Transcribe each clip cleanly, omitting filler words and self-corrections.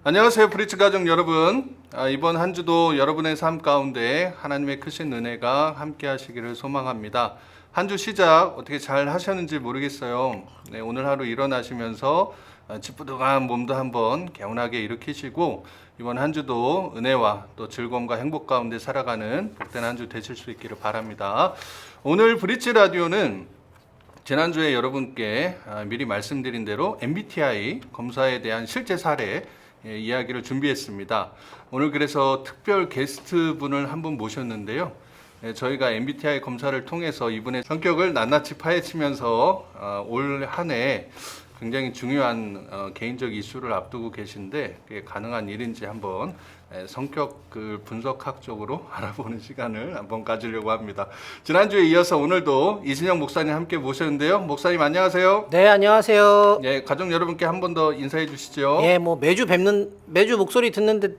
안녕하세요, 브릿지 가족 여러분. 이번 한 주도 여러분의 삶 가운데 하나님의 크신 은혜가 함께 하시기를 소망합니다. 한 주 시작 어떻게 잘 하셨는지 모르겠어요. 네, 오늘 하루 일어나시면서 찌뿌둥한 몸도 한번 개운하게 일으키시고 이번 한 주도 은혜와 또 즐거움과 행복 가운데 살아가는 복된 한 주 되실 수 있기를 바랍니다. 오늘 브릿지 라디오는 지난주에 여러분께 미리 말씀드린 대로 MBTI 검사에 대한 실제 사례 이야기를 준비했습니다. 오늘 그래서 특별 게스트 분을 한 분 모셨는데요. 저희가 MBTI 검사를 통해서 이분의 성격을 낱낱이 파헤치면서 올 한 해 굉장히 중요한 개인적 이슈를 앞두고 계신데 그게 가능한 일인지 한번 성격을 분석학적으로 알아보는 시간을 한번 가지려고 합니다. 지난주에 이어서 오늘도 이진영 목사님 함께 모셨는데요. 목사님 안녕하세요. 네, 안녕하세요. 네, 가족 여러분께 한 번 더 인사해 주시죠. 예, 뭐 매주 목소리 듣는데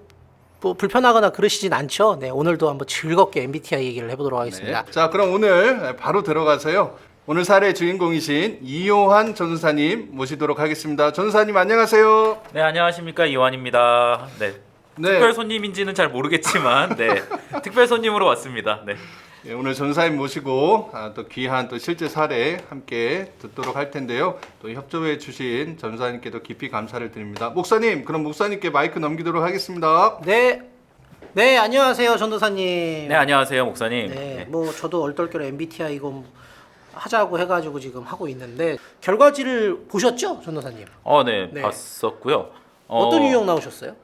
뭐 불편하거나 그러시진 않죠. 네, 오늘도 한번 즐겁게 MBTI 얘기를 해보도록 하겠습니다. 네. 자, 그럼 오늘 바로 들어가서요. 오늘 사례의 주인공이신 이요한 전사님 모시도록 하겠습니다. 전사님 안녕하세요. 네, 안녕하십니까, 이완입니다. 네. 네. 특별 손님인지는 잘 모르겠지만, 네. 특별 손님으로 왔습니다. 네. 네, 오늘 전사님 모시고 또 귀한 또 실제 사례 함께 듣도록 할 텐데요. 또 협조해 주신 전사님께도 깊이 감사를 드립니다. 목사님, 그럼 목사님께 마이크 넘기도록 하겠습니다. 네, 네, 안녕하세요, 전도사님. 네, 안녕하세요, 목사님. 네, 네. 뭐 저도 얼떨결에 MBTI 이거 하자고 해가지고 지금 하고 있는데 결과지를 보셨죠, 전도사님? 네, 네. 봤었고요. 어떤 유형 나오셨어요?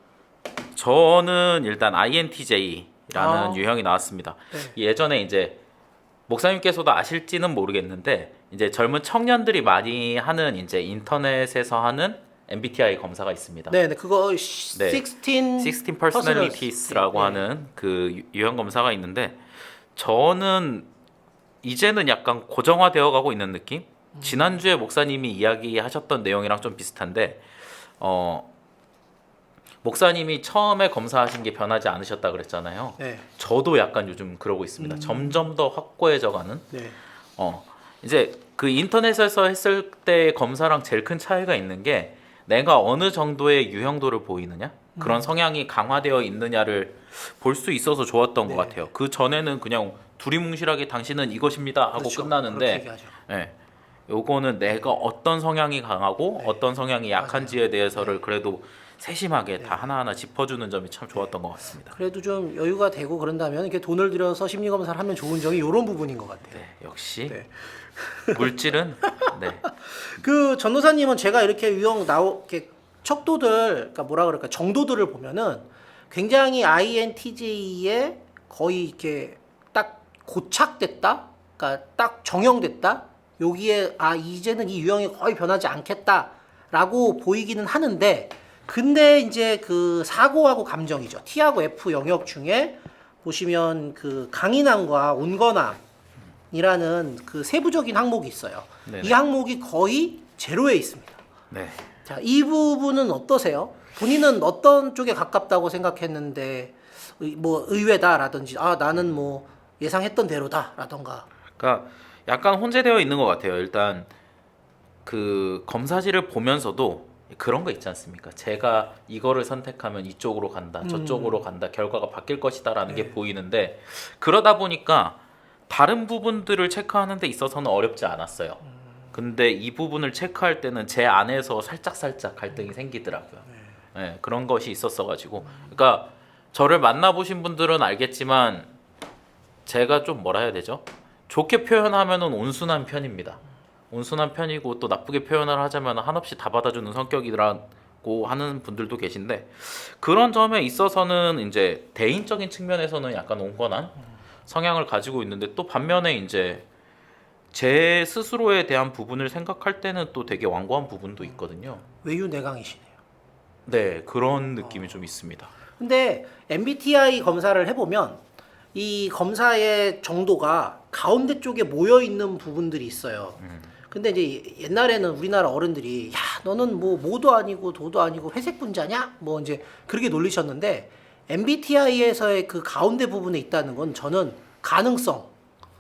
저는 일단 INTJ라는 아. 유형이 나왔습니다. 네. 예전에 이제 목사님께서도 아실지는 모르겠는데, 이제 젊은 청년들이 많이 하는 이제 인터넷에서 하는 MBTI 검사가 있습니다. 네, 네, 그거 네. 16 Personalities라고 네. 하는 그 유형 검사가 있는데, 저는 이제는 약간 고정화되어 가고 있는 느낌? 지난주에 목사님이 이야기하셨던 내용이랑 좀 비슷한데, 목사님이 처음에 검사하신 게 변하지 않으셨다 그랬잖아요. 네, 저도 약간 요즘 그러고 있습니다. 점점 더 확고해져 가는. 네, 이제 그 인터넷에서 했을 때 검사랑 제일 큰 차이가 있는 게, 내가 어느 정도의 유형도를 보이느냐, 그런 성향이 강화되어 있느냐를 볼 수 있어서 좋았던 것 같아요. 그 전에는 그냥 두리뭉실하게 당신은 이것입니다 하고 그렇죠. 그렇게 끝나는데, 얘기하죠. 예, 요거는 내가 어떤 성향이 강하고 어떤 성향이 약한지에 대해서를 그래도 세심하게 다 하나하나 짚어주는 점이 참 좋았던 것 같습니다. 그래도 좀 여유가 되고 그런다면 이렇게 돈을 들여서 심리 검사를 하면 좋은 점이 이런 부분인 것 같아요. 네, 역시 네. 물질은 네. 그 전도사님은 제가 이렇게 이렇게 척도들, 그러니까 뭐라 그럴까, 정도들을 보면은 굉장히 INTJ에 거의 이렇게 딱 고착됐다, 그러니까 딱 정형됐다. 여기에 이제는 이 유형이 거의 변하지 않겠다라고 보이기는 하는데, 근데 이제 그 사고하고 감정이죠. T하고 F 영역 중에 보시면 그 강인함과 온건함이라는 그 세부적인 항목이 있어요. 네네. 이 항목이 거의 제로에 있습니다. 네. 자, 이 부분은 어떠세요? 본인은 어떤 쪽에 가깝다고 생각했는데 뭐 의외다라든지 나는 뭐 예상했던 대로다라던가. 그러니까 약간 혼재되어 있는 것 같아요. 일단 그 검사지를 보면서도 그런 거 있지 않습니까? 제가 이거를 선택하면 이쪽으로 간다, 저쪽으로 간다, 결과가 바뀔 것이다라는 게 보이는데, 그러다 보니까 다른 부분들을 체크하는 데 있어서는 어렵지 않았어요. 근데 이 부분을 체크할 때는 제 안에서 살짝 갈등이 생기더라고요. 네, 그런 것이 있었어가지고, 그러니까 저를 만나보신 분들은 알겠지만 제가 좀 뭐라 해야 되죠? 좋게 표현하면은 온순한 편입니다. 온순한 편이고, 또 나쁘게 표현을 하자면 한없이 다 받아주는 성격이라고 하는 분들도 계신데, 그런 점에 있어서는 이제 대인적인 측면에서는 약간 온건한 성향을 가지고 있는데, 또 반면에 이제 제 스스로에 대한 부분을 생각할 때는 또 되게 완고한 부분도 있거든요. 외유내강이시네요. 네, 그런 느낌이 좀 있습니다. 근데 MBTI 검사를 해보면 이 검사의 정도가 가운데 쪽에 모여 있는 부분들이 있어요. 근데 이제 옛날에는 우리나라 어른들이 야 너는 뭐 모도 아니고 도도 아니고 회색 분자냐 뭐 이제 그렇게 놀리셨는데, MBTI에서의 그 가운데 부분에 있다는 건 저는 가능성,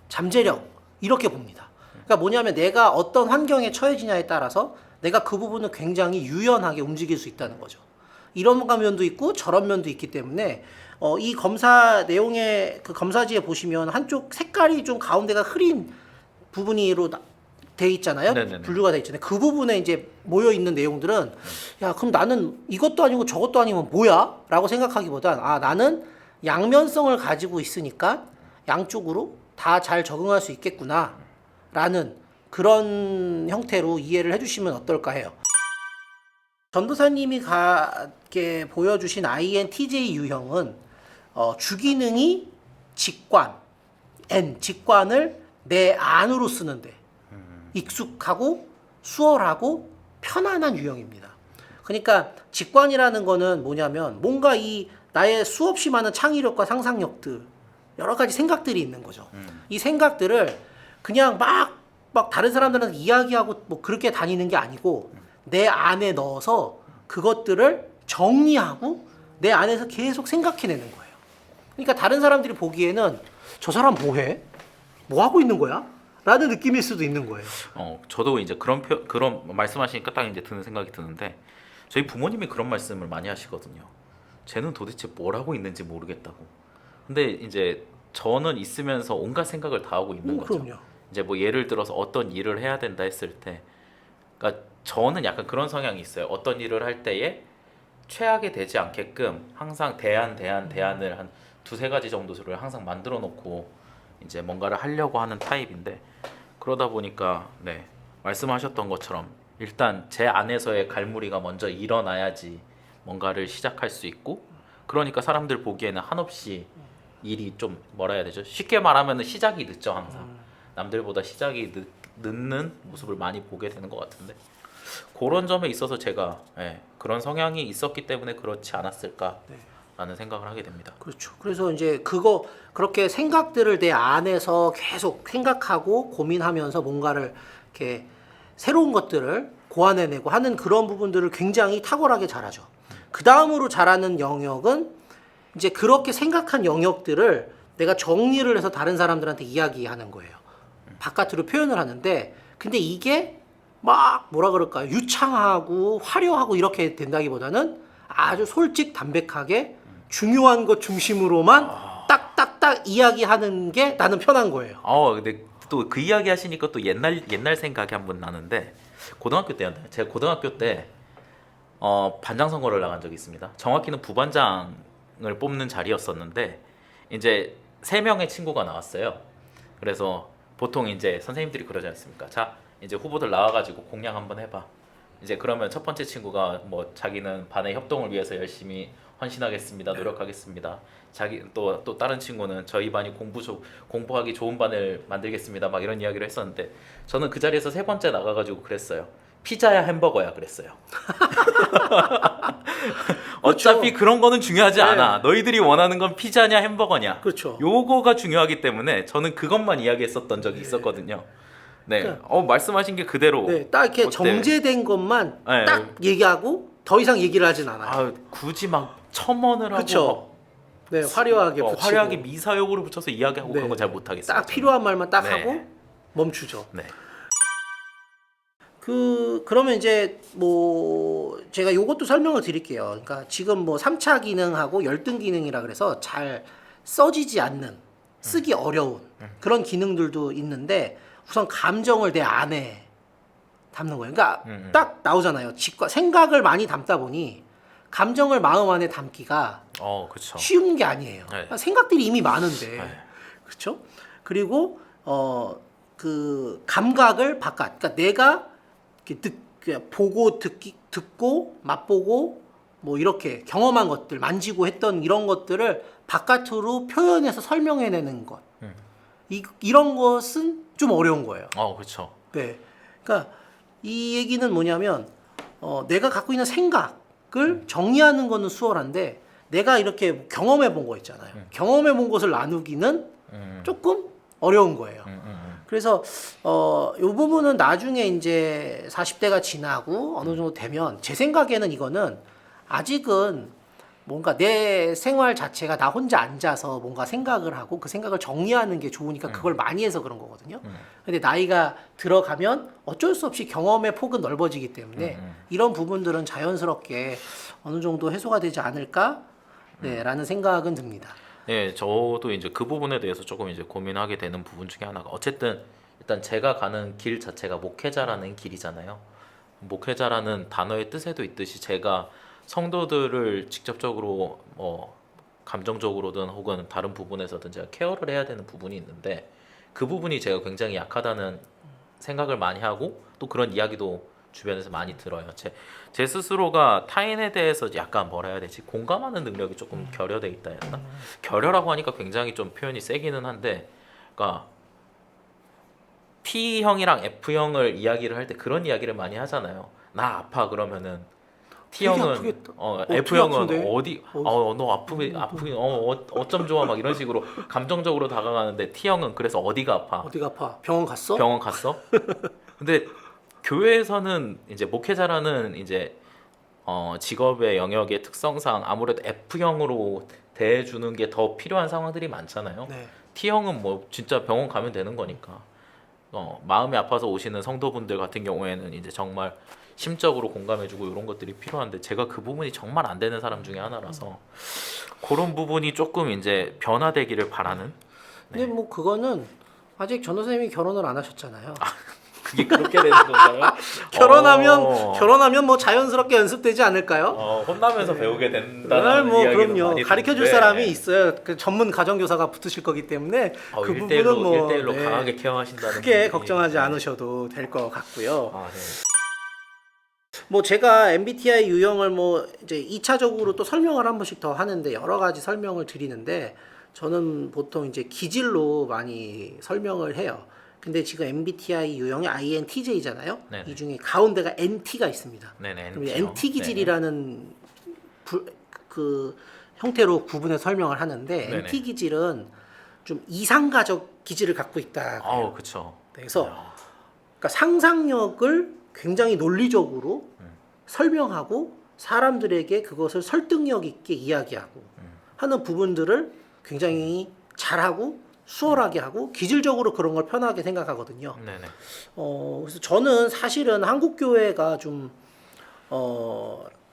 잠재력 이렇게 봅니다. 그러니까 뭐냐면 내가 어떤 환경에 처해지냐에 따라서 내가 그 부분을 굉장히 유연하게 움직일 수 있다는 거죠. 이런 면도 있고 저런 면도 있기 때문에 이 검사 내용의 그 검사지에 보시면 한쪽 색깔이 좀 가운데가 흐린 부분으로 돼 있잖아요. 네네네. 분류가 돼 있잖아요. 그 부분에 이제 모여 있는 내용들은 야 그럼 나는 이것도 아니고 저것도 아니면 뭐야?라고 생각하기보단 나는 양면성을 가지고 있으니까 양쪽으로 다 잘 적응할 수 있겠구나라는 그런 형태로 이해를 해주시면 어떨까 해요. 전도사님이 보여주신 INTJ 유형은 주기능이 직관, 직관을 내 안으로 쓰는데 익숙하고 수월하고 편안한 유형입니다. 그러니까 직관이라는 거는 뭐냐면 뭔가 이 나의 수없이 많은 창의력과 상상력들 여러 가지 생각들이 있는 거죠. 이 생각들을 그냥 막 다른 사람들한테 이야기하고 뭐 그렇게 다니는 게 아니고 내 안에 넣어서 그것들을 정리하고 내 안에서 계속 생각해내는 거예요. 그러니까 다른 사람들이 보기에는 저 사람 뭐해? 뭐 하고 있는 거야? 라는 느낌일 수도 있는 거예요. 저도 이제 그런 말씀하시니까 딱 이제 드는 생각이 드는데 저희 부모님이 그런 말씀을 많이 하시거든요. 쟤는 도대체 뭘 하고 있는지 모르겠다고. 근데 이제 저는 있으면서 온갖 생각을 다 하고 있는 거죠. 그럼요. 이제 뭐 예를 들어서 어떤 일을 해야 된다 했을 때, 그러니까 저는 약간 그런 성향이 있어요. 어떤 일을 할 때에 최악이 되지 않게끔 항상 대안을 한 두세 가지 정도를 항상 만들어 놓고 이제 뭔가를 하려고 하는 타입인데 그러다 보니까 네, 말씀하셨던 것처럼 일단 제 안에서의 갈무리가 먼저 일어나야지 뭔가를 시작할 수 있고 그러니까 사람들 보기에는 한없이 일이 좀 뭐라 해야 되죠? 쉽게 말하면 시작이 늦죠 항상. 남들보다 시작이 늦는 모습을 많이 보게 되는 것 같은데 그런 점에 있어서 제가 그런 성향이 있었기 때문에 그렇지 않았을까라는 생각을 하게 됩니다. 그렇죠. 그래서 이제 그렇게 생각들을 내 안에서 계속 생각하고 고민하면서 뭔가를 이렇게 새로운 것들을 고안해내고 하는 그런 부분들을 굉장히 탁월하게 잘하죠. 그 다음으로 잘하는 영역은 이제 그렇게 생각한 영역들을 내가 정리를 해서 다른 사람들한테 이야기하는 거예요. 바깥으로 표현을 하는데 근데 이게 막 뭐라 그럴까요? 유창하고 화려하고 이렇게 된다기보다는 아주 솔직 담백하게 중요한 것 중심으로만 딱딱딱 이야기하는 게 나는 편한 거예요. 근데 또 그 이야기 하시니까 또 옛날 생각이 한 번 나는데 고등학교 때였나요? 제가 고등학교 때 반장 선거를 나간 적이 있습니다. 정확히는 부반장을 뽑는 자리였었는데 이제 3명의 친구가 나왔어요. 그래서 보통 이제 선생님들이 그러지 않습니까? 자, 이제 후보들 나와가지고 공략 한번 해봐. 이제 그러면 첫 번째 친구가 뭐 자기는 반의 협동을 위해서 열심히 헌신하겠습니다, 노력하겠습니다. 또 다른 친구는 저희 반이 공부하기 좋은 반을 만들겠습니다. 막 이런 이야기를 했었는데 저는 그 자리에서 3번째 나가가지고 그랬어요. 피자야 햄버거야 그랬어요. 어차피 그런 거는 중요하지 않아. 너희들이 원하는 건 피자냐 햄버거냐. 그렇죠. 요거가 중요하기 때문에 저는 그것만 이야기했었던 적이 있었거든요. 네. 말씀하신 게 그대로. 네, 딱 이렇게 정제된 것만 딱 얘기하고 더 이상 얘기를 하진 않아요. 굳이 막 첨언을 그쵸. 하고 네, 화려하게 붙이고 화려하게 미사역으로 붙여서 이야기하고 그런 거 잘 못하겠어요. 딱 필요한 말만 딱 네. 하고 멈추죠. 네. 그러면 이제 뭐 제가 요것도 설명을 드릴게요. 그러니까 지금 뭐 3차 기능하고 열등 기능이라 그래서 잘 써지지 않는 쓰기 어려운 그런 기능들도 있는데 우선 감정을 내 안에 담는 거예요. 그러니까 딱 나오잖아요. 생각을 많이 담다 보니 감정을 마음 안에 담기가 그렇죠. 쉬운 게 아니에요. 네. 생각들이 이미 많은데 네. 그렇죠? 그리고 그 감각을 그러니까 내가 이렇게 보고 듣고 맛보고 뭐 이렇게 경험한 것들 만지고 했던 이런 것들을 바깥으로 표현해서 설명해내는 것 이런 것은 좀 어려운 거예요. 그렇죠. 네, 그러니까 이 얘기는 뭐냐면 내가 갖고 있는 생각을 정리하는 거는 수월한데 내가 이렇게 경험해 본 거 있잖아요. 경험해 본 것을 나누기는 조금 어려운 거예요. 그래서 이 부분은 나중에 이제 40대가 지나고 어느 정도 되면 제 생각에는 이거는 아직은 뭔가 내 생활 자체가 나 혼자 앉아서 뭔가 생각을 하고 그 생각을 정리하는 게 좋으니까 그걸 많이 해서 그런 거거든요. 근데 나이가 들어가면 어쩔 수 없이 경험의 폭은 넓어지기 때문에 이런 부분들은 자연스럽게 어느 정도 해소가 되지 않을까 라는 생각은 듭니다. 네, 저도 이제 그 부분에 대해서 조금 이제 고민하게 되는 부분 중에 하나가 어쨌든 일단 제가 가는 길 자체가 목회자라는 길이잖아요. 목회자라는 단어의 뜻에도 있듯이 제가 성도들을 직접적으로 뭐 감정적으로든 혹은 다른 부분에서든 제가 케어를 해야 되는 부분이 있는데 그 부분이 제가 굉장히 약하다는 생각을 많이 하고 또 그런 이야기도 주변에서 많이 들어요. 제 스스로가 타인에 대해서 약간 뭐라 해야 되지? 공감하는 능력이 조금 결여돼 있다 했나? 결여라고 하니까 굉장히 좀 표현이 세기는 한데 그러니까 T형이랑 F형을 이야기를 할 때 그런 이야기를 많이 하잖아요. 나 아파 그러면은 T형은 아프겠다. F형은 아픈데? 어디 너 아프게 어쩜 좋아 막 이런 식으로 감정적으로 다가가는데 T형은 그래서 어디가 아파? 어디가 아파? 병원 갔어? 병원 갔어? 근데 교회에서는 이제 목회자라는 이제 직업의 영역의 특성상 아무래도 F형으로 대해주는 게 더 필요한 상황들이 많잖아요. 네. T형은 뭐 진짜 병원 가면 되는 거니까. 마음이 아파서 오시는 성도분들 같은 경우에는 이제 정말 심적으로 공감해주고 이런 것들이 필요한데 제가 그 부분이 정말 안 되는 사람 중에 하나라서 그런 부분이 조금 이제 변화되기를 바라는. 근데 뭐 그거는 아직 전도사님이 결혼을 안 하셨잖아요. 그게 그렇게 되는 건가요? 결혼하면 뭐 자연스럽게 연습되지 않을까요? 혼나면서 배우게 된다는 뭐 이야기도 그럼요. 많이 가르쳐 줄 듣는데. 사람이 있어요. 그 전문 가정교사가 붙으실 거기 때문에 그 부분은 1대1로 뭐 1대1로 네, 강하게 케어하신다는 크게 분이. 걱정하지 네. 않으셔도 될 것 같고요. 아, 네. 뭐 제가 MBTI 유형을 뭐 이제 2차적으로 또 설명을 한 번씩 더 하는데 여러 가지 설명을 드리는데 저는 보통 이제 기질로 많이 설명을 해요. 근데 지금 MBTI 유형이 INTJ잖아요. 네네. 이 중에 가운데가 NT가 있습니다. 네네. 그럼 NT 기질이라는 그 형태로 구분해 설명을 하는데 네네. NT 기질은 좀 이상가적 기질을 갖고 있다. 그렇죠. 그래서 그러니까 상상력을 굉장히 논리적으로 설명하고 사람들에게 그것을 설득력 있게 이야기하고 하는 부분들을 굉장히 잘하고 수월하게 하고 기질적으로 그런 걸 편하게 생각하거든요. 네네. 그래서 저는 사실은 한국 교회가 좀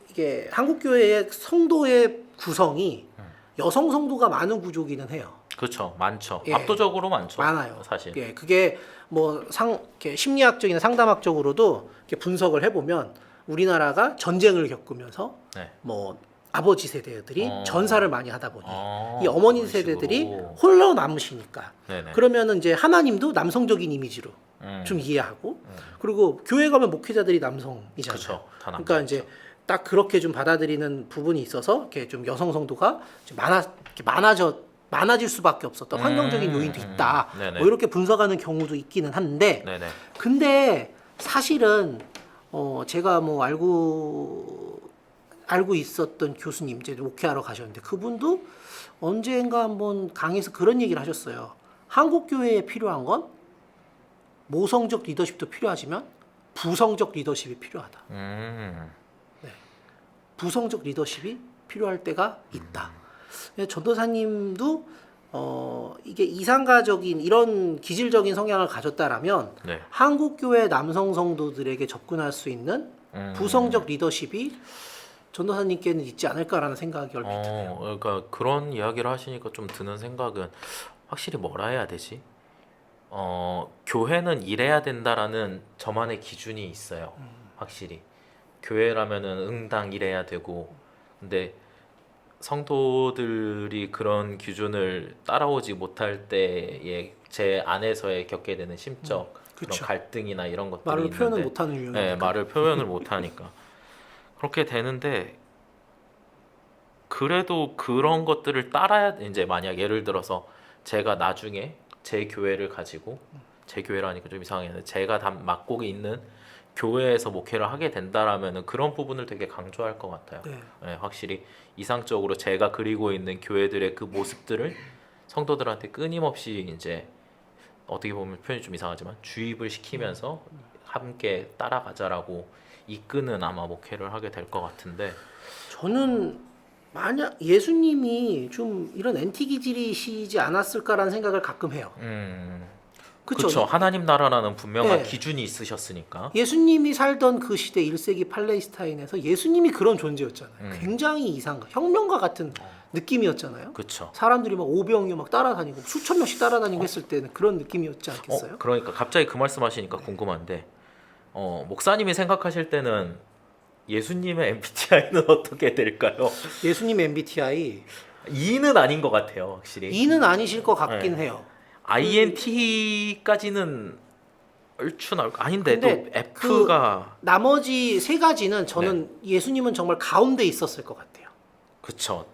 이게 한국 교회의 성도의 구성이 여성 성도가 많은 구조기는 해요. 그렇죠. 많죠. 예. 압도적으로 많죠. 많아요. 사실. 예, 그게 뭐 이렇게 심리학적이나 상담학적으로도 이렇게 분석을 해보면 우리나라가 전쟁을 겪으면서 네. 뭐 아버지 세대들이 전사를 많이 하다 보니 이 어머니 그런 세대들이 식으로. 홀로 남으시니까 네네. 그러면은 이제 하나님도 남성적인 이미지로 좀 이해하고 그리고 교회 가면 목회자들이 남성이잖아요. 그렇죠. 다 남자죠. 그러니까 이제 딱 그렇게 좀 받아들이는 부분이 있어서 이렇게 좀 여성 성도가 좀 많아질 수밖에 없었던 환경적인 요인도 있다. 네네. 뭐 이렇게 분석하는 경우도 있기는 한데, 네네. 근데 사실은 제가 뭐 알고 있었던 교수님 이제 목회하러 가셨는데 그분도 언젠가 한번 강의에서 그런 얘기를 하셨어요. 한국 교회에 필요한 건 모성적 리더십도 필요하지만 부성적 리더십이 필요하다. 부성적 리더십이 필요할 때가 있다. 전도사님도 이게 이상가적인 이런 기질적인 성향을 가졌다라면 네. 한국 교회 남성 성도들에게 접근할 수 있는 부성적 리더십이 전도사님께는 있지 않을까라는 생각이 얼핏 드네요. 그러니까 그런 이야기를 하시니까 좀 드는 생각은 확실히 뭐라 해야 되지? 교회는 이래야 된다라는 저만의 기준이 있어요. 확실히 교회라면은 응당 이래야 되고, 근데 성도들이 그런 기준을 따라오지 못할 때에 제 안에서의 겪게 되는 심적 그런 그쵸. 갈등이나 이런 것들이 말로 있는데, 표현을 못하는 유형이니까. 네, 말을 표현을 못하니까 그렇게 되는데, 그래도 그런 것들을 따라야 이제 만약 예를 들어서 제가 나중에 제 교회를 가지고, 제 교회라니까 좀 이상하겠는데 제가 맡고 있는 교회에서 목회를 하게 된다라면은 그런 부분을 되게 강조할 것 같아요. 네. 네, 확실히 이상적으로 제가 그리고 있는 교회들의 그 모습들을 성도들한테 끊임없이 이제 어떻게 보면 표현이 좀 이상하지만 주입을 시키면서 함께 따라가자라고 이끄는 아마 목회를 하게 될 것 같은데. 저는 만약 예수님이 좀 이런 NT 기질이시지 않았을까라는 생각을 가끔 해요. 그렇죠. 하나님 나라라는 분명한 네. 기준이 있으셨으니까. 예수님이 살던 그 시대 1세기 팔레스타인에서 예수님이 그런 존재였잖아요. 굉장히 이상한 혁명가 같은 느낌이었잖아요. 그렇죠. 사람들이 막 오병이어 막 따라다니고 수천 명씩 따라다니고 했을 때는 그런 느낌이었지 않겠어요? 그러니까 갑자기 그 말씀하시니까 궁금한데, 목사님이 생각하실 때는 예수님의 MBTI는 어떻게 될까요? 예수님 MBTI 2는 아닌 것 같아요, 확실히. 2는 아니실 것 같긴 해요. INT까지는 얼추 나올 아닌데 또 근데 F가 나머지 세 가지는 저는 예수님은 정말 가운데 있었을 것 같아요. 그쵸.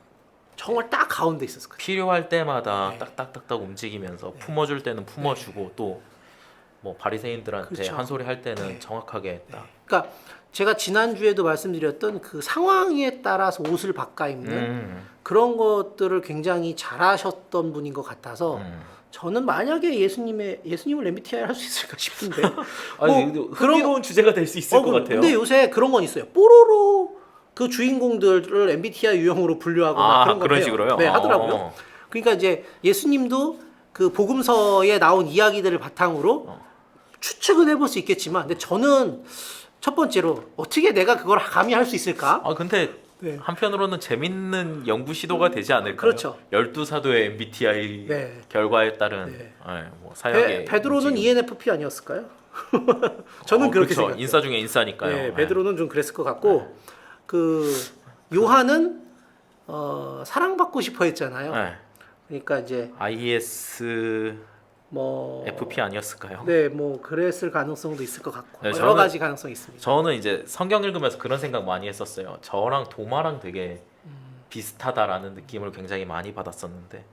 정말 딱 가운데 있었을 것 같아요. 필요할 때마다 딱딱딱딱 움직이면서 네. 품어줄 때는 품어주고 또 뭐 바리새인들한테 그렇죠. 한 소리 할 때는 네. 정확하게 했다. 그러니까 제가 지난주에도 말씀드렸던 그 상황에 따라서 옷을 바꿔 입는 그런 것들을 굉장히 잘하셨던 분인 것 같아서 저는 만약에 예수님을 MBTI 할 수 있을까 싶은데 아니, 흥미로운 주제가 될 수 있을 것 같아요. 근데 요새 그런 건 있어요. 뽀로로 그 주인공들을 MBTI 유형으로 분류하거나 그런 거 그런 해요. 식으로요? 네, 하더라고요. 그러니까 이제 예수님도 그 복음서에 나온 이야기들을 바탕으로 추측은 해볼 수 있겠지만, 근데 저는 첫 번째로 어떻게 내가 그걸 감히 할 수 있을까? 근데 네. 한편으로는 재밌는 연구 시도가 되지 않을까요? 그렇죠. 12사도의 MBTI 네. 결과에 따른 네. 뭐 사역의 베드로는 움직임. ENFP 아니었을까요? 저는 그렇게 그렇죠. 생각해요. 인싸 중에 인싸니까요. 네, 베드로는 좀 그랬을 것 같고 그 요한은 사랑받고 싶어 했잖아요. 네. 그러니까 이제 ISFP 뭐 아니었을까요? 네, 뭐 그랬을 가능성도 있을 것 같고 네, 여러 저는- 가지 가능성이 있습니다. 저는 이제 성경 읽으면서 그런 생각 많이 했었어요. 저랑 도마랑 되게 비슷하다라는 느낌을 굉장히 많이 받았었는데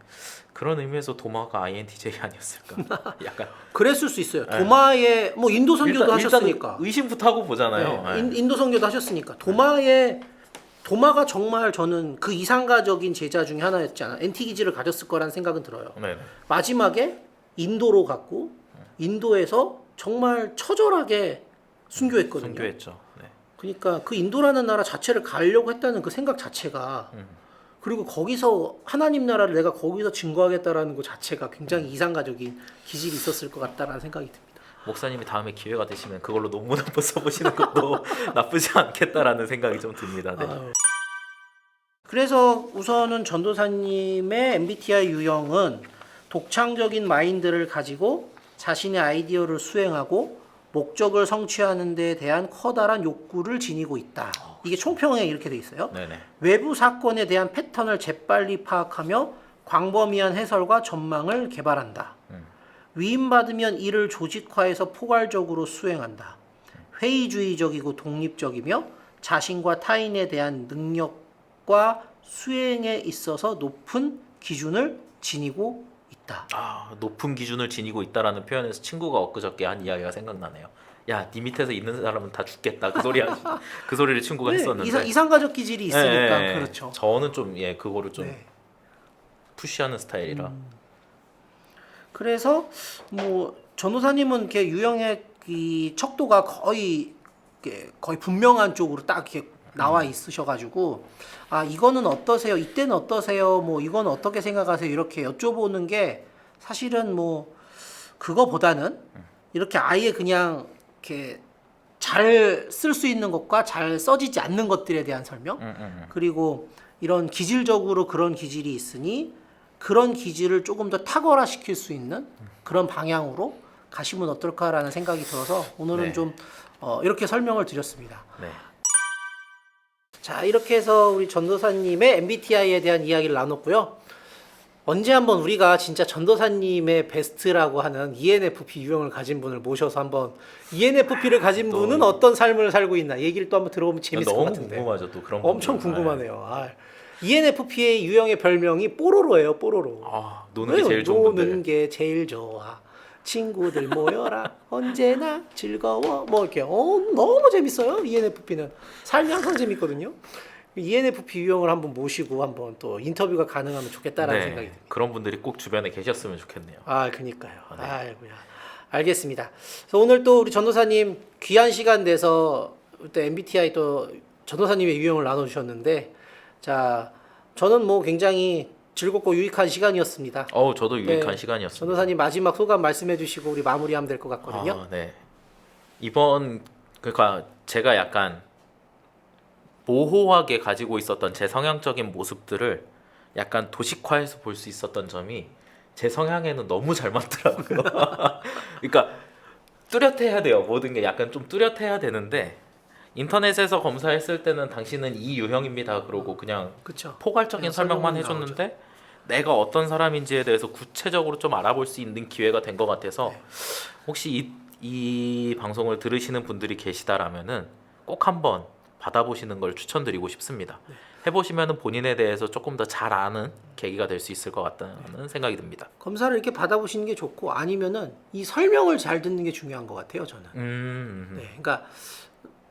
그런 의미에서 도마가 INTJ 아니었을까? 약간 그랬을 수 있어요. 네. 도마의 뭐 인도 선교도 하셨으니까. 의심부터 하고 보잖아요. 네, 네. 인도 선교도 하셨으니까 도마가 정말 저는 그 이상가적인 제자 중에 하나였지 않아 엔티기지를 가졌을 거라는 생각은 들어요. 네. 마지막에 인도로 갔고 인도에서 정말 처절하게 순교했거든요. 순교했죠. 네. 그러니까 그 인도라는 나라 자체를 가려고 했다는 그 생각 자체가 그리고 거기서 하나님 나라를 내가 거기서 증거하겠다라는 것 자체가 굉장히 이상가적인 기질이 있었을 것 같다라는 생각이 듭니다. 목사님이 다음에 기회가 되시면 그걸로 논문 한번 써보시는 것도 나쁘지 않겠다라는 생각이 좀 듭니다. 네. 아유. 그래서 우선은 전도사님의 MBTI 유형은 독창적인 마인드를 가지고 자신의 아이디어를 수행하고 목적을 성취하는 데 대한 커다란 욕구를 지니고 있다. 이게 총평에 이렇게 돼 있어요. 네네. 외부 사건에 대한 패턴을 재빨리 파악하며 광범위한 해설과 전망을 개발한다. 위임받으면 이를 조직화해서 포괄적으로 수행한다. 회의주의적이고 독립적이며 자신과 타인에 대한 능력과 수행에 있어서 높은 기준을 지니고 있다. 높은 기준을 지니고 있다라는 표현에서 친구가 엊그저께 한 이야기가 생각나네요. 야, 네 밑에서 있는 사람은 다 죽겠다. 그 그 소리를 친구가 했었는데. 이상가적 기질이 있으니까 그렇죠. 저는 좀 그거를 좀 네. 푸시하는 스타일이라. 그래서 뭐 전도사님은 이렇게 유형의 이 척도가 거의 분명한 쪽으로 딱 이렇게 나와 있으셔가지고 이거는 어떠세요? 이때는 어떠세요? 뭐 이건 어떻게 생각하세요? 이렇게 여쭤보는 게 사실은 뭐 그거보다는 이렇게 아예 그냥 이렇게 잘 쓸 수 있는 것과 잘 써지지 않는 것들에 대한 설명 그리고 이런 기질적으로 그런 기질이 있으니 그런 기질을 조금 더 탁월화시킬 수 있는 그런 방향으로 가시면 어떨까라는 생각이 들어서 오늘은 네. 좀 이렇게 설명을 드렸습니다. 네. 자, 이렇게 해서 우리 전도사님의 MBTI에 대한 이야기를 나눴고요. 언제 한번 우리가 진짜 전도사님의 베스트라고 하는 ENFP 유형을 가진 분을 모셔서 한번 ENFP를 가진 분은 어떤 삶을 살고 있나 얘기를 또 한번 들어보면 재밌을 것 너무 같은데. 궁금하죠, 또 그런 엄청 부분은. 궁금하네요. ENFP의 유형의 별명이 뽀로로예요, 뽀로로. 노는 게 제일 좋은 분들. 노는 게 제일 좋아. 친구들 모여라. 언제나 즐거워. 뭐 이렇게 너무 재밌어요. ENFP는 삶이 항상 재밌거든요. ENFP 유형을 한번 모시고 한번 또 인터뷰가 가능하면 좋겠다라는 생각이 듭니다. 그런 분들이 꼭 주변에 계셨으면 좋겠네요. 그니까요. 아이고야. 알겠습니다. 그래서 오늘 또 우리 전도사님 귀한 시간 내서 또 MBTI 또 전도사님의 유형을 나눠주셨는데, 자, 저는 뭐 굉장히 즐겁고 유익한 시간이었습니다. 저도 유익한 네. 시간이었습니다. 전도사님 마지막 소감 말씀해주시고 우리 마무리하면 될 것 같거든요. 네. 그러니까 제가 약간 모호하게 가지고 있었던 제 성향적인 모습들을 약간 도식화해서 볼 수 있었던 점이 제 성향에는 너무 잘 맞더라고요. 그러니까 뚜렷해야 돼요. 모든 게 약간 좀 뚜렷해야 되는데 인터넷에서 검사했을 때는 당신은 이 유형입니다. 그러고 그냥 그렇죠. 포괄적인 그냥 설명만 설명만 해줬는데 내가 어떤 사람인지에 대해서 구체적으로 좀 알아볼 수 있는 기회가 된 것 같아서 혹시 이 방송을 들으시는 분들이 계시다라면은 꼭 한번 받아보시는 걸 추천드리고 싶습니다. 해보시면은 본인에 대해서 조금 더 잘 아는 계기가 될 수 있을 것 같다는 생각이 듭니다. 검사를 이렇게 받아보시는 게 좋고 아니면은 이 설명을 잘 듣는 게 중요한 것 같아요. 저는. 네, 그러니까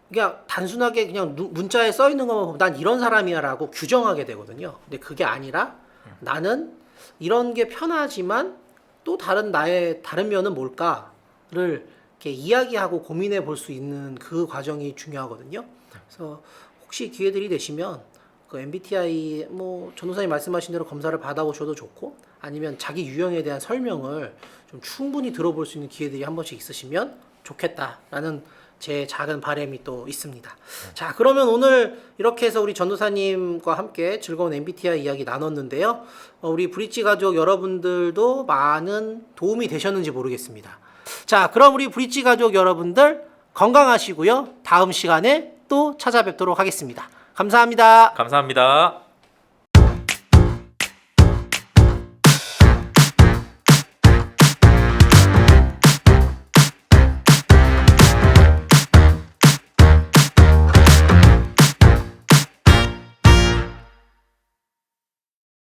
그냥 단순하게 그냥 문자에 써 있는 것만 보면 난 이런 사람이야라고 규정하게 되거든요. 근데 그게 아니라 나는 이런 게 편하지만 또 나의 다른 면은 뭘까를 이렇게 이야기하고 고민해 볼 수 있는 그 과정이 중요하거든요. 그래서 혹시 기회들이 되시면 그 MBTI 뭐 전도사님 말씀하신 대로 검사를 받아보셔도 좋고 아니면 자기 유형에 대한 설명을 좀 충분히 들어볼 수 있는 기회들이 한 번씩 있으시면 좋겠다라는 제 작은 바람이 또 있습니다. 자, 그러면 오늘 이렇게 해서 우리 전도사님과 함께 즐거운 MBTI 이야기 나눴는데요. 우리 브릿지 가족 여러분들도 많은 도움이 되셨는지 모르겠습니다. 자, 그럼 우리 브릿지 가족 여러분들 건강하시고요. 다음 시간에 또 찾아뵙도록 하겠습니다. 감사합니다. 감사합니다.